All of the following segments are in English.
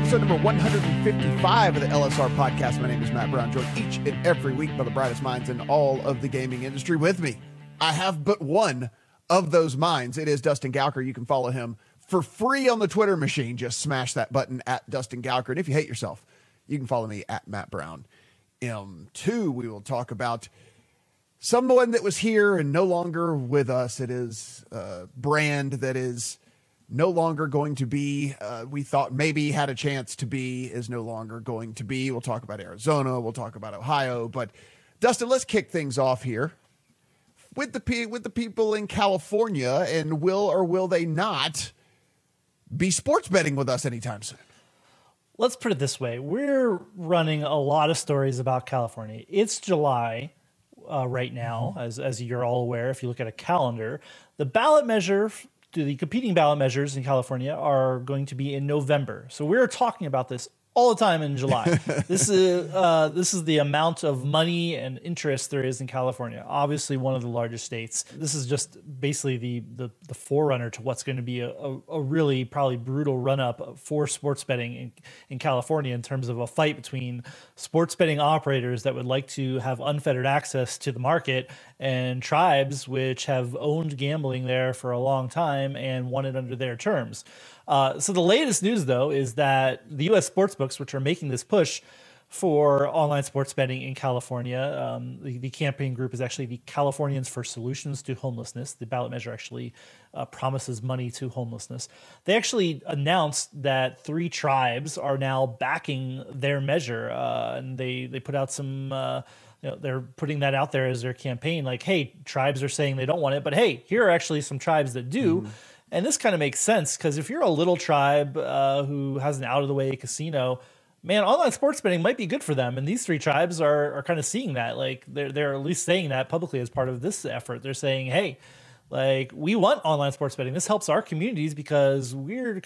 episode number 155 of the LSR podcast. My name is Matt Brown, joined each and every week by the brightest minds in all of the gaming industry. With me, I have but one of those minds. It is Dustin Gowker. You can follow him for free on the Twitter machine. Just smash that button at Dustin Gowker. And if you hate yourself, you can follow me at Matt Brown M2. We will talk about someone that was here and no longer with us. It is a brand that is no longer going to be, we thought maybe had a chance to be, is no longer going to be. We'll talk about Arizona. We'll talk about Ohio. But Dustin, let's kick things off here with the people in California, and will or will they not be sports betting with us anytime soon? Let's put it this way. We're running a lot of stories about California. It's July right now, as you're all aware, if you look at a calendar. The competing ballot measures in California are going to be in November. So we're talking about this all the time in July. This is the amount of money and interest there is in California. Obviously, one of the largest states. This is just basically the forerunner to what's going to be a really probably brutal run-up for sports betting in California in terms of a fight between sports betting operators that would like to have unfettered access to the market and tribes which have owned gambling there for a long time and want it under their terms. So the latest news, though, is that the U.S. Sportsbooks, which are making this push for online sports betting in California, the campaign group is actually the Californians for Solutions to Homelessness. The ballot measure actually promises money to homelessness. They actually announced that 3 tribes are now backing their measure, and they put out some... they're putting that out there as their campaign, like, hey, tribes are saying they don't want it, but hey, here are actually some tribes that do. And this kind of makes sense because if you're a little tribe who has an out-of-the-way casino, man, online sports betting might be good for them. And these 3 tribes are kind of seeing that. Like, they're at least saying that publicly as part of this effort. They're saying, hey, like, we want online sports betting. This helps our communities because we're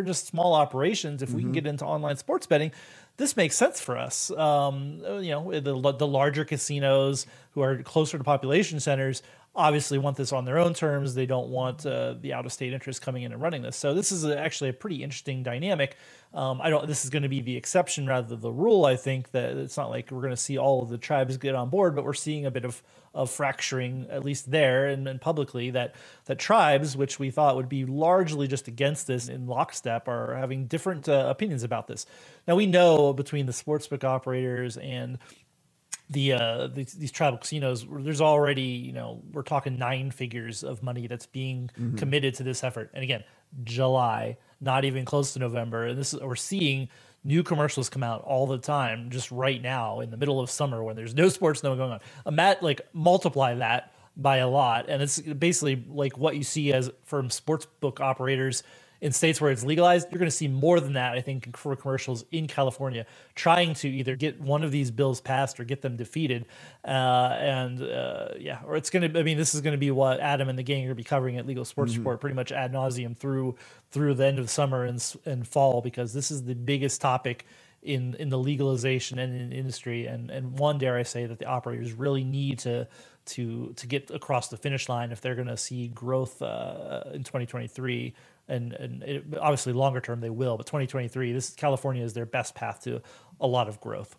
just small operations. If we can get into online sports betting, this makes sense for us. The larger casinos who are closer to population centers obviously want this on their own terms. They don't want the out-of-state interest coming in and running this. So this is actually a pretty interesting dynamic. This is going to be the exception rather than the rule. I think that it's not like we're going to see all of the tribes get on board, but we're seeing a bit of fracturing, at least there and publicly, that tribes, which we thought would be largely just against this in lockstep, are having different opinions about this. Now, we know between the sportsbook operators and these tribal casinos, there's already, we're talking 9 figures of money that's being committed to this effort. And again, July, not even close to November. And we're seeing new commercials come out all the time, just right now in the middle of summer when there's no sports, no going on. Matt, multiply that by a lot. And it's basically like what you see as from sportsbook operators in states where it's legalized. You're going to see more than that, I think, for commercials in California, trying to either get one of these bills passed or get them defeated. Or it's going to, this is going to be what Adam and the gang are going to be covering at Legal Sports Report pretty much ad nauseum through the end of summer and fall, because this is the biggest topic in the legalization and in the industry. And one, dare I say, that the operators really need to get across the finish line if they're going to see growth in 2023. And obviously longer term they will, but 2023, California is their best path to a lot of growth.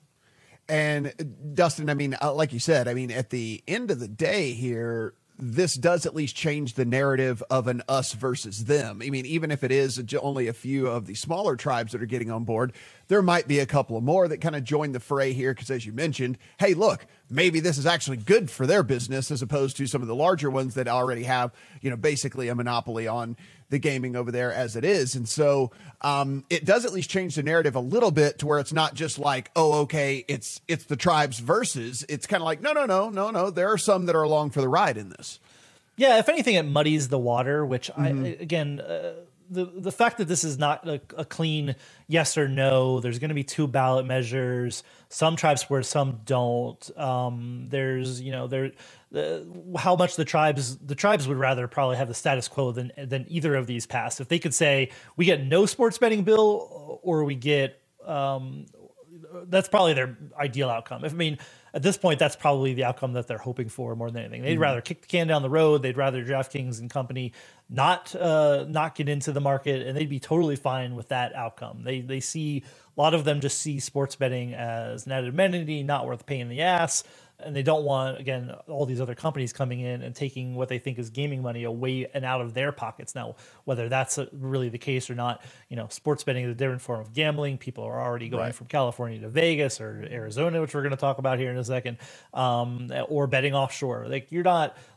And Dustin, like you said, at the end of the day here, this does at least change the narrative of an us versus them. Even if it is only a few of the smaller tribes that are getting on board, there might be a couple of more that kind of join the fray here. Because as you mentioned, hey, look, maybe this is actually good for their business as opposed to some of the larger ones that already have, basically a monopoly on the gaming over there as it is. And so it does at least change the narrative a little bit to where it's not just like, oh, okay, it's the tribes versus. It's kind of like, no. There are some that are along for the ride in this. Yeah, if anything, it muddies the water, which the fact that this is not a clean yes or no, there's going to be 2 ballot measures, some tribes where some don't. How much the tribes would rather probably have the status quo than either of these pass. If they could say we get no sports betting bill or we get that's probably their ideal outcome. I mean, at this point, that's probably the outcome that they're hoping for more than anything. They'd rather kick the can down the road. They'd rather DraftKings and company not get into the market, and they'd be totally fine with that outcome. They see, a lot of them just see sports betting as an added amenity, not worth a pain in the ass. And they don't want, again, all these other companies coming in and taking what they think is gaming money away and out of their pockets. Now, whether that's really the case or not, sports betting is a different form of gambling. People are already going from California to Vegas or Arizona, which we're going to talk about here in a second, or betting offshore. Like,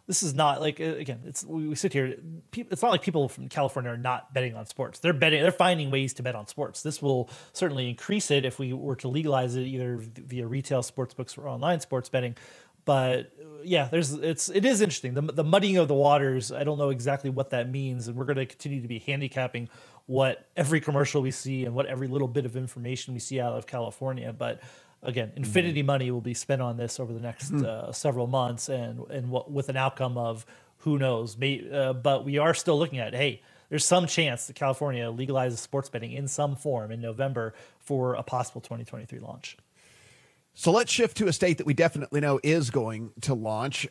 this is not like, again, we sit here, it's not like people from California are not betting on sports. They're finding ways to bet on sports. This will certainly increase it if we were to legalize it either via retail sports books or online sports betting. But yeah, it is interesting. The muddying of the waters, I don't know exactly what that means. And we're going to continue to be handicapping what every commercial we see and what every little bit of information we see out of California. But again, infinity money will be spent on this over the next several months, and with an outcome of who knows. But we are still looking at, hey, there's some chance that California legalizes sports betting in some form in November for a possible 2023 launch. So let's shift to a state that we definitely know is going to launch.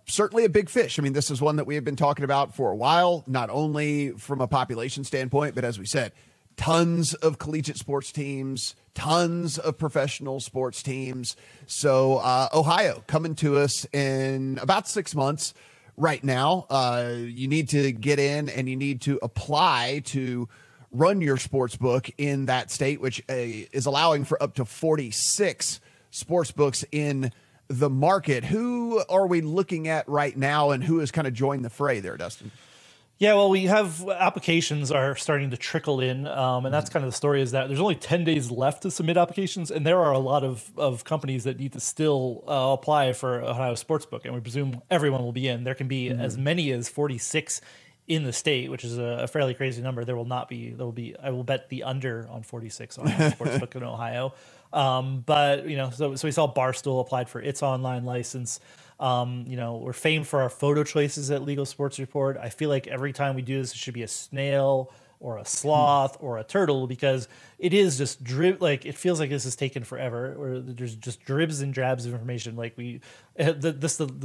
Certainly a big fish. I mean, this is one that we have been talking about for a while, not only from a population standpoint, but as we said, tons of collegiate sports teams, tons of professional sports teams. So Ohio coming to us in about 6 months right now. You need to get in and you need to apply to run your sports book in that state, which is allowing for up to 46 sports books in the market. Who are we looking at right now, and who has kind of joined the fray there, Dustin? Yeah, well, we have applications are starting to trickle in, and that's kind of the story, is that there's only 10 days left to submit applications, and there are a lot of companies that need to still apply for Ohio Sportsbook, and we presume everyone will be in. There can be as many as 46 in the state, which is a fairly crazy number. There will be, I will bet the under on 46 on Sportsbook in Ohio. But, so we saw Barstool applied for its online license. We're famed for our photo choices at Legal Sports Report. I feel like every time we do this, it should be a snail or a sloth or a turtle, because it is just it feels like this has taken forever, or there's just dribs and drabs of information. Like the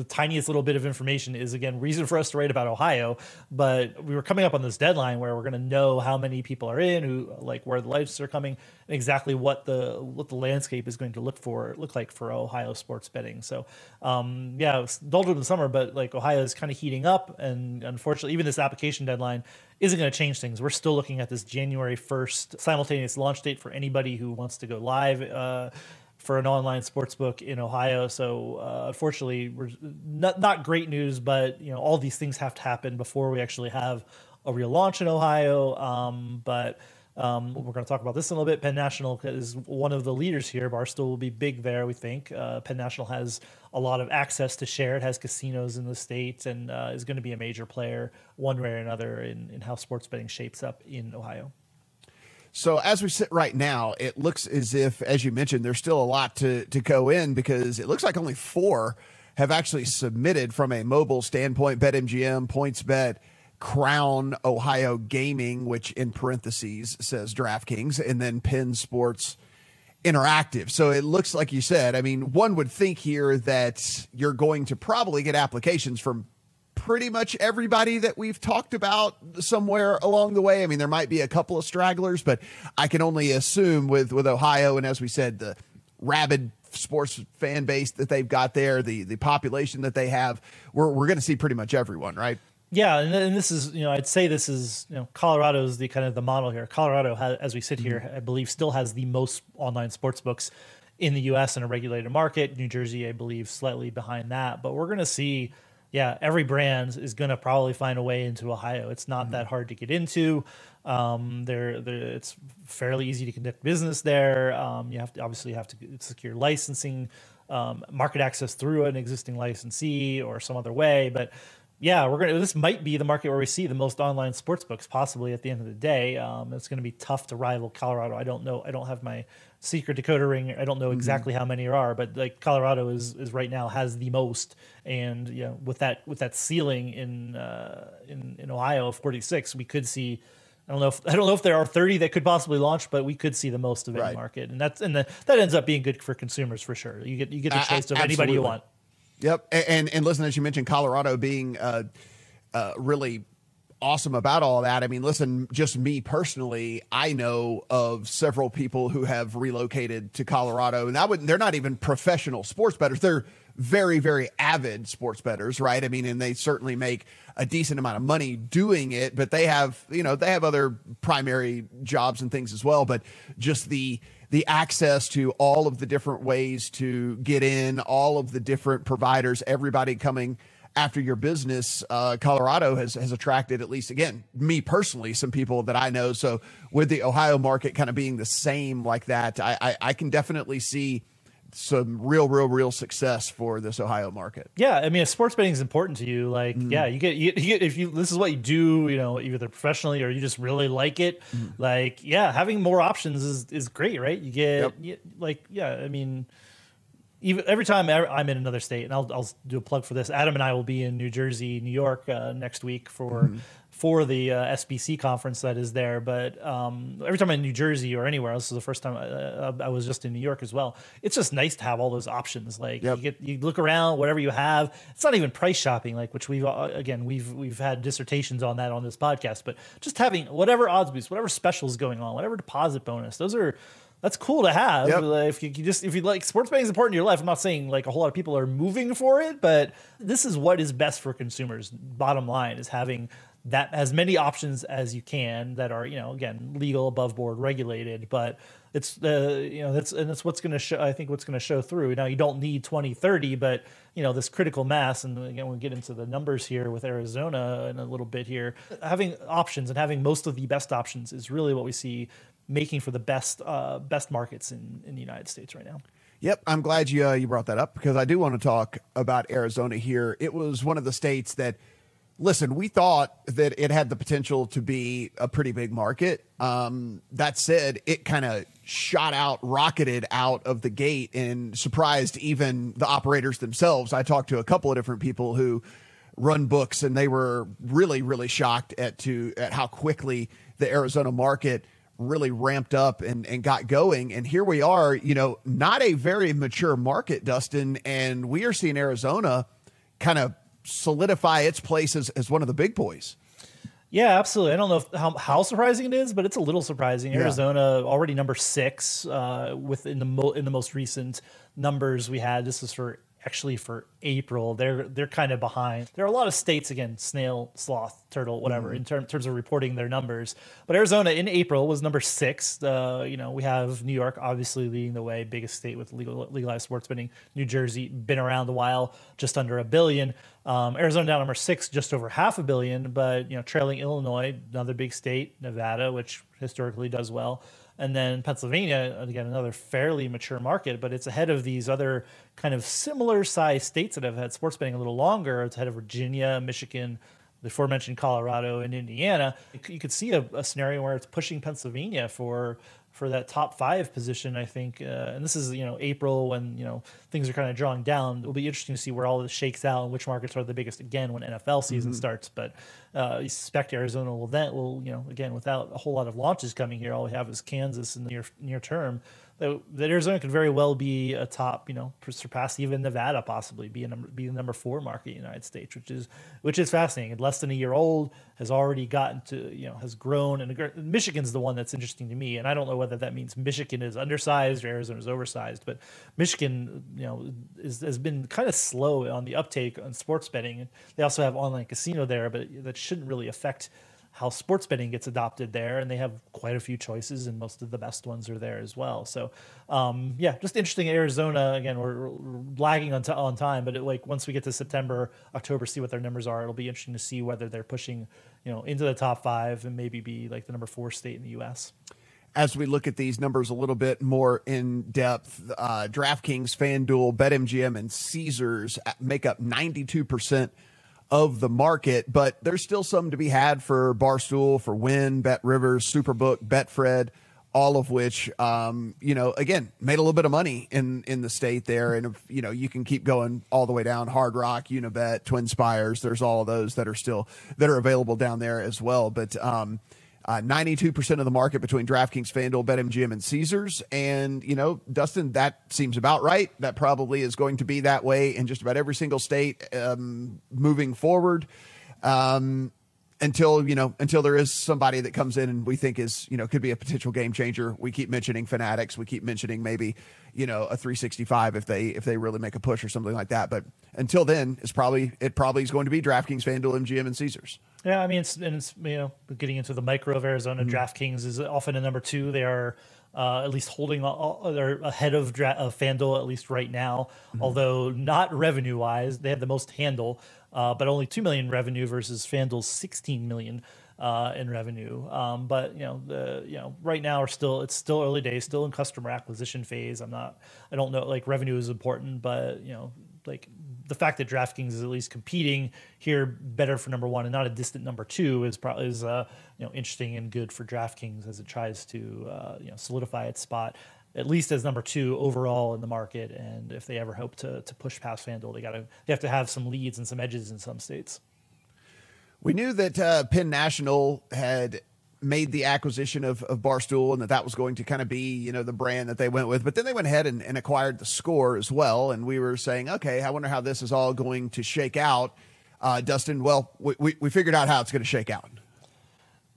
tiniest little bit of information is, again, reason for us to write about Ohio. But we were coming up on this deadline where we're going to know how many people are in, where the lights are coming, and exactly what the landscape is going to look like for Ohio sports betting. So it's dulled in the summer, but Ohio is kind of heating up, and unfortunately, even this application deadline isn't going to change things. We're still looking at this January 1st simultaneous launch date for anybody who wants to go live for an online sportsbook in Ohio. So unfortunately, we're not great news, but all these things have to happen before we actually have a real launch in Ohio. But we're going to talk about this in a little bit. Penn National is one of the leaders here. Barstool will be big there, we think. Penn National has a lot of access to share. It has casinos in the state, and is going to be a major player one way or another in how sports betting shapes up in Ohio. So as we sit right now, it looks as if, as you mentioned, there's still a lot to go in, because it looks like only 4 have actually submitted from a mobile standpoint: BetMGM, PointsBet, Crown, Ohio Gaming, which in parentheses says DraftKings, and then Penn Sports Interactive. So it looks like you said, I mean, one would think here that you're going to probably get applications from pretty much everybody that we've talked about somewhere along the way. I mean, there might be a couple of stragglers, but I can only assume with Ohio, and as we said, the rabid sports fan base that they've got there, the population that they have, we're going to see pretty much everyone, right? Yeah, and this is, I'd say this is, Colorado is the kind of the model here. Colorado, as we sit here, I believe still has the most online sports books in the U.S. in a regulated market. New Jersey, I believe, slightly behind that. But we're going to see, every brand is going to probably find a way into Ohio. It's not that hard to get into. It's fairly easy to conduct business there. You have to secure licensing, market access through an existing licensee or some other way. But this might be the market where we see the most online sports books possibly at the end of the day. It's going to be tough to rival Colorado. I don't know. I don't have my secret decoder ring. I don't know exactly how many there are, but Colorado is right now has the most. And with that ceiling in Ohio of 46, we could see I don't know if there are 30 that could possibly launch, but we could see the most of any market, and that ends up being good for consumers for sure. You get the choice of anybody you want. Yep, and listen, as you mentioned, Colorado being really awesome about all that. I mean, listen, just me personally, I know of several people who have relocated to Colorado, and they're not even professional sports bettors. They're very, very avid sports bettors, right? I mean, and they certainly make a decent amount of money doing it, but they have other primary jobs and things as well. But just the access to all of the different ways to get in, all of the different providers, everybody coming after your business, Colorado has attracted, at least again, me personally, some people that I know. So with the Ohio market kind of being the same like that, I can definitely see some real success for this Ohio market. Yeah, I mean, if sports betting is important to you, like, yeah, you get if this is what you do, either professionally or you just really like it, like, yeah, having more options is great, right? You get I mean, even every time I'm in another state, and I'll do a plug for this. Adam and I will be in New Jersey, New York next week for the SBC conference that is there. But every time I'm in New Jersey or anywhere, this is the first time I was just in New York as well. It's just nice to have all those options. Like you look around, whatever you have. It's not even price shopping, like which we've had dissertations on that on this podcast. But just having whatever odds boost, whatever specials going on, whatever deposit bonus, that's cool to have. If you like, sports betting is important in your life. I'm not saying like a whole lot of people are moving for it, but this is what is best for consumers. Bottom line is having that as many options as you can that are, again, legal, above board, regulated, but it's that's what's going to show. I think what's going to show through. Now you don't need 20, 30, but this critical mass, and again, we'll get into the numbers here with Arizona in a little bit here. Having options and having most of the best options is really what we see making for the best markets in the United States right now. Yep, I'm glad you brought that up, because I do want to talk about Arizona here. It was one of the states that, listen, we thought that it had the potential to be a pretty big market. That said, it kind of rocketed out of the gate and surprised even the operators themselves. I talked to a couple of different people who run books, and they were really shocked at how quickly the Arizona market really ramped up and got going. And here we are, not a very mature market, Dustin, and we are seeing Arizona kind of solidify its place as one of the big boys. Yeah, absolutely. I don't know how surprising it is, but it's a little surprising. Yeah. Arizona already number 6 in the most recent numbers we had. This is for April. They're kind of behind. There are a lot of states, again, snail, sloth, turtle, whatever, in terms of reporting their numbers. But Arizona in April was number 6. We have New York obviously leading the way, biggest state with legalized sports betting. New Jersey been around a while, just under $1 billion. Arizona down number 6, just over $500 million, but trailing Illinois, another big state, Nevada, which historically does well. And then Pennsylvania, again, another fairly mature market, but it's ahead of these other kind of similar size states that have had sports betting a little longer. It's ahead of Virginia, Michigan, the aforementioned Colorado, and Indiana. You could see a scenario where it's pushing Pennsylvania for that top 5 position, I think. And this is, April when, things are kind of drawing down. It'll be interesting to see where all this shakes out and which markets are the biggest again when NFL season starts. But you suspect Arizona will, again, without a whole lot of launches coming here, all we have is Kansas in the near term. That Arizona could very well be a top, surpass even Nevada, possibly be the number 4 market in the United States, which is fascinating. Less than a year old, has already gotten to, has grown. And Michigan's the one that's interesting to me. And I don't know whether that means Michigan is undersized or Arizona is oversized, but Michigan, has been kind of slow on the uptake on sports betting. They also have online casino there, but that shouldn't really affect how sports betting gets adopted there, and they have quite a few choices, and most of the best ones are there as well. So, just interesting. Arizona, again, we're lagging on time, but once we get to September, October, see what their numbers are. It'll be interesting to see whether they're pushing, into the top 5 and maybe be like the number 4 state in the U.S. As we look at these numbers a little bit more in depth, DraftKings, FanDuel, BetMGM, and Caesars make up 92% of the market, but there's still some to be had for Barstool, for Wynn, BetRivers, Superbook, Betfred, all of which, again, made a little bit of money in the state there. And, you can keep going all the way down. Hard Rock, Unibet, Twin Spires, there's all of those that are available down there as well. But 92% of the market between DraftKings, FanDuel, BetMGM, and Caesars. And, Dustin, that seems about right. That probably is going to be that way in just about every single state moving forward. Until there is somebody that comes in and we think is, could be a potential game changer. We keep mentioning Fanatics. We keep mentioning maybe, a 365 if they really make a push or something like that. But until then, it probably is going to be DraftKings, FanDuel, MGM, and Caesars. Yeah, I mean, it's getting into the micro of Arizona. DraftKings is often a number 2. They are at least holding, they're ahead of FanDuel at least right now, although not revenue wise. They have the most handle, but only 2 million revenue versus FanDuel's 16 million in revenue. But right now it's still early days, still in customer acquisition phase. I don't know, like revenue is important, but like the fact that DraftKings is at least competing here better for number 1 and not a distant number 2 is probably interesting and good for DraftKings as it tries to solidify its spot at least as number 2 overall in the market. And if they ever hope to push past FanDuel, they have to have some leads and some edges in some states. We knew that Penn National had made the acquisition of Barstool and that was going to kind of be, the brand that they went with. But then they went ahead and acquired theScore as well. And we were saying, okay, I wonder how this is all going to shake out. Dustin, well, we figured out how it's going to shake out.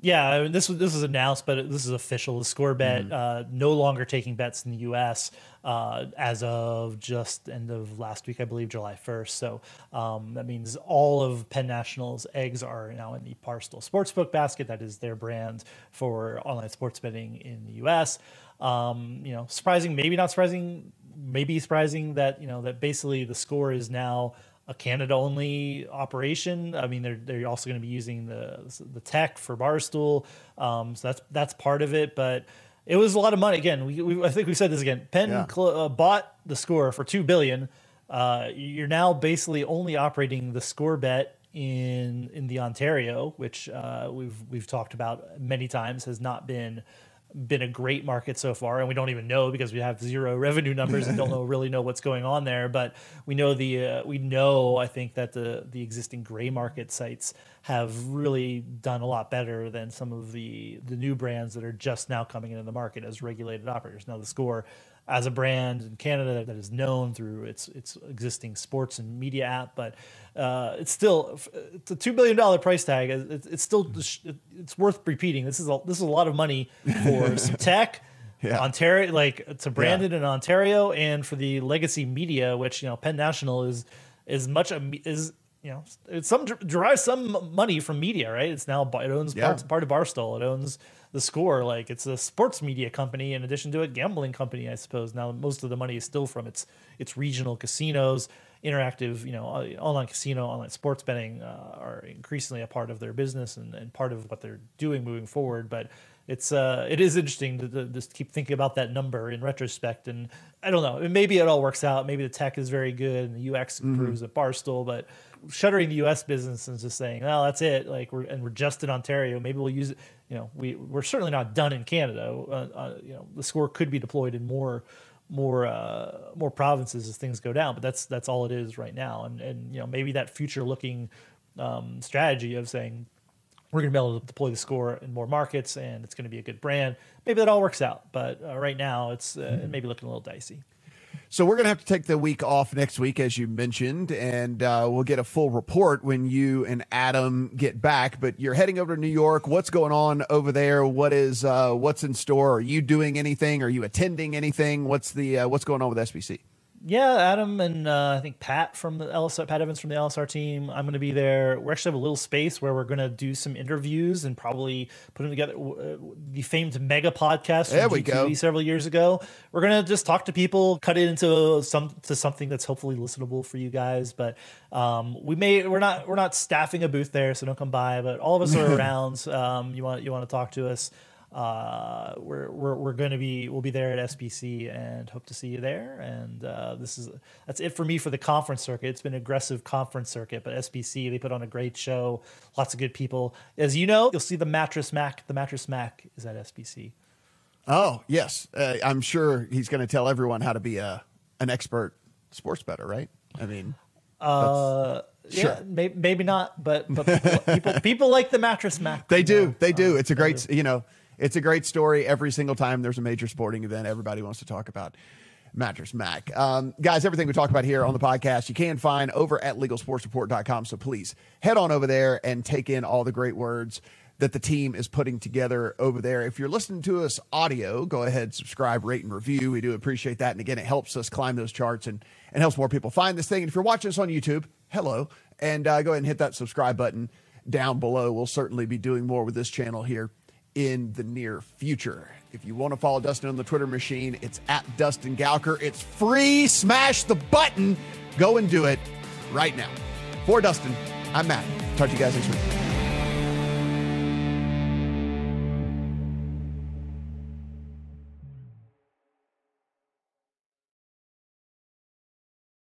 Yeah, I mean, this was announced, but this is official. theScore Bet no longer taking bets in the U.S. As of just end of last week, I believe, July 1st. So that means all of Penn National's eggs are now in the Barstool Sportsbook basket. That is their brand for online sports betting in the U.S. Surprising, maybe not surprising, maybe surprising that that basically theScore is now a Canada-only operation. I mean, they're also going to be using the tech for Barstool, so that's part of it. But it was a lot of money. Again, I think we said this again. Penn bought theScore for $2 billion. You're now basically only operating theScore Bet in the Ontario, which we've talked about many times, has not been a great market so far, and we don't even know because we have zero revenue numbers and don't really know what's going on there. But we know I think that the existing gray market sites have really done a lot better than some of the new brands that are just now coming into the market as regulated operators. Now theScore as a brand in Canada that is known through its existing sports and media app, but it's a $2 billion price tag. It's worth repeating. This is a lot of money for some tech, Ontario, like to brand it in Ontario, and for the legacy media, which Penn National derives some money from media, right? It owns part of Barstool. It owns theScore. Like it's a sports media company in addition to a gambling company, I suppose. Now most of the money is still from its regional casinos. Interactive, online casino, online sports betting are increasingly a part of their business and part of what they're doing moving forward. But it is interesting to just keep thinking about that number in retrospect. And I don't know, maybe it all works out. Maybe the tech is very good and the UX improves at Barstool, but shuttering the U.S. business and just saying, well, that's it. Like we're just in Ontario. Maybe we'll use it. We're certainly not done in Canada. theScore could be deployed in more provinces as things go down, but that's all it is right now. And maybe that future looking strategy of saying we're going to be able to deploy theScore in more markets and it's going to be a good brand. Maybe that all works out, but right now it's maybe looking a little dicey. So we're going to have to take the week off next week, as you mentioned, and we'll get a full report when you and Adam get back. But you're heading over to New York. What's going on over there? What's in store? Are you doing anything? Are you attending anything? What's going on with SBC? Yeah, Adam and I think Pat from the LSR, Pat Evans from the LSR team. I'm going to be there. We actually have a little space where we're going to do some interviews and probably put them together. The famed mega podcast from GTV several years ago. We're going to just talk to people, cut it into something that's hopefully listenable for you guys. But we're not staffing a booth there, so don't come by. But all of us are around. You want to talk to us. We'll be there at SBC and hope to see you there. And that's it for me for the conference circuit. It's been an aggressive conference circuit, but SBC, they put on a great show. Lots of good people. As you know, you'll see the Mattress Mac. The Mattress Mac is at SBC. Oh yes, I'm sure he's going to tell everyone how to be an expert sports bettor, right? I mean, Sure. Yeah, maybe not, but people like the Mattress Mac. They do. It's a great, it's a great story. Every single time there's a major sporting event, everybody wants to talk about Mattress Mac. Guys, everything we talk about here on the podcast, you can find over at LegalSportsReport.com. So please head on over there and take in all the great words that the team is putting together over there. If you're listening to us audio, go ahead, subscribe, rate, and review. We do appreciate that. And again, it helps us climb those charts and helps more people find this thing. And if you're watching us on YouTube, hello, and go ahead and hit that subscribe button down below. We'll certainly be doing more with this channel here in the near future. If you want to follow Dustin on the Twitter machine, it's at Dustin Gowker. It's free. Smash the button. Go and do it right now. For Dustin, I'm Matt. Talk to you guys next week.